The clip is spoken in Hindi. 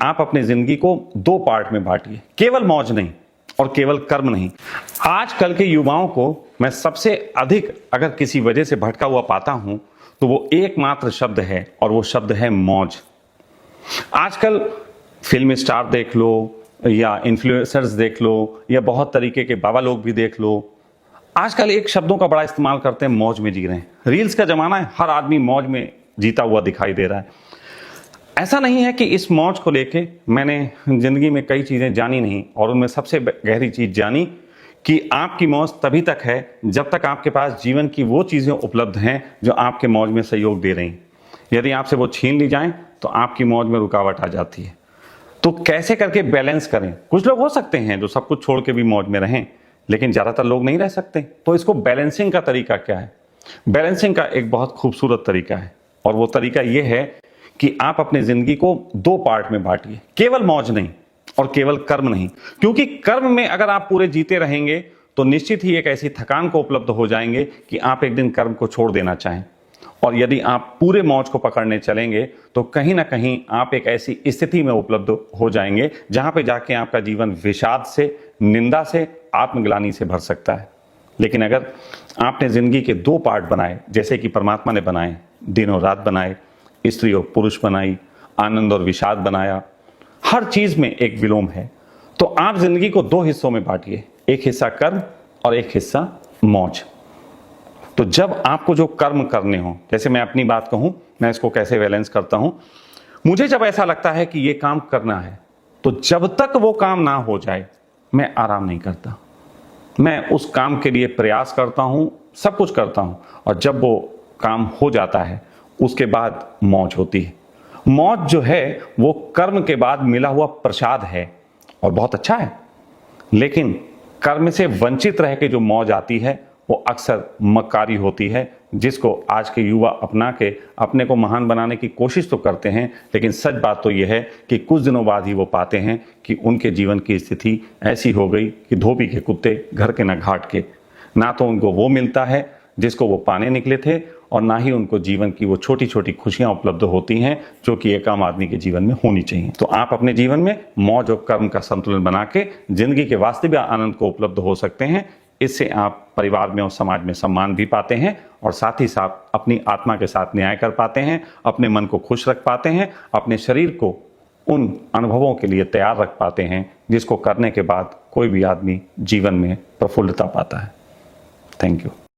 आप अपनी जिंदगी को दो पार्ट में बांटिए, केवल मौज नहीं और केवल कर्म नहीं। आजकल के युवाओं को मैं सबसे अधिक अगर किसी वजह से भटका हुआ पाता हूं तो वो एकमात्र शब्द है और वो शब्द है मौज। आजकल फिल्म स्टार देख लो या इन्फ्लुएंसर्स देख लो या बहुत तरीके के बाबा लोग भी देख लो, आजकल एक शब्दों का बड़ा इस्तेमाल करते हैं, मौज में जी रहे हैं। रील्स का जमाना है, हर आदमी मौज में जीता हुआ दिखाई दे रहा है। ऐसा नहीं है कि इस मौज को लेके मैंने जिंदगी में कई चीजें जानी नहीं, और उनमें सबसे गहरी चीज जानी कि आपकी मौज तभी तक है जब तक आपके पास जीवन की वो चीजें उपलब्ध हैं जो आपके मौज में सहयोग दे रही हैं। यदि आपसे वो छीन ली जाएं तो आपकी मौज में रुकावट आ जाती है। तो कैसे करके बैलेंस करें? कुछ लोग हो सकते हैं जो सब कुछ छोड़ के भी मौज में रहें, लेकिन ज्यादातर लोग नहीं रह सकते। तो इसको बैलेंसिंग का तरीका क्या है? बैलेंसिंग का एक बहुत खूबसूरत तरीका है, और वो तरीका ये है कि आप अपनी जिंदगी को दो पार्ट में बांटिए, केवल मौज नहीं और केवल कर्म नहीं। क्योंकि कर्म में अगर आप पूरे जीते रहेंगे तो निश्चित ही एक ऐसी थकान को उपलब्ध हो जाएंगे कि आप एक दिन कर्म को छोड़ देना चाहें। और यदि आप पूरे मौज को पकड़ने चलेंगे तो कहीं ना कहीं आप एक ऐसी स्थिति में उपलब्ध हो जाएंगे जहां पे जाके आपका जीवन विषाद से, निंदा से, आत्मग्लानि से भर सकता है। लेकिन अगर आपने जिंदगी के दो पार्ट बनाए, जैसे कि परमात्मा ने बनाए, दिन और रात बनाए, स्त्री और पुरुष बनाई, आनंद और विषाद बनाया, हर चीज में एक विलोम है, तो आप जिंदगी को दो हिस्सों में बांटिए, एक हिस्सा कर्म और एक हिस्सा मौज। तो जब आपको जो कर्म करने हो, जैसे मैं अपनी बात कहूं, मैं इसको कैसे बैलेंस करता हूं, मुझे जब ऐसा लगता है कि ये काम करना है तो जब तक वो काम ना हो जाए मैं आराम नहीं करता। मैं उस काम के लिए प्रयास करता हूं, सब कुछ करता हूं, और जब वो काम हो जाता है उसके बाद मौज होती है। मौज जो है वो कर्म के बाद मिला हुआ प्रसाद है और बहुत अच्छा है, लेकिन कर्म से वंचित रह के जो मौज आती है वो अक्सर मक्कारी होती है, जिसको आज के युवा अपना के अपने को महान बनाने की कोशिश तो करते हैं, लेकिन सच बात तो यह है कि कुछ दिनों बाद ही वो पाते हैं कि उनके जीवन की स्थिति ऐसी हो गई कि धोबी के कुत्ते घर के न घाट के। ना तो उनको वो मिलता है जिसको वो पाने निकले थे, और ना ही उनको जीवन की वो छोटी छोटी खुशियां उपलब्ध होती हैं जो कि एक आम आदमी के जीवन में होनी चाहिए। तो आप अपने जीवन में मौज और कर्म का संतुलन बना के जिंदगी के वास्तविक आनंद को उपलब्ध हो सकते हैं। इससे आप परिवार में और समाज में सम्मान भी पाते हैं, और साथ ही साथ अपनी आत्मा के साथ न्याय कर पाते हैं, अपने मन को खुश रख पाते हैं, अपने शरीर को उन अनुभवों के लिए तैयार रख पाते हैं जिसको करने के बाद कोई भी आदमी जीवन में प्रफुल्लता पाता है। Thank you.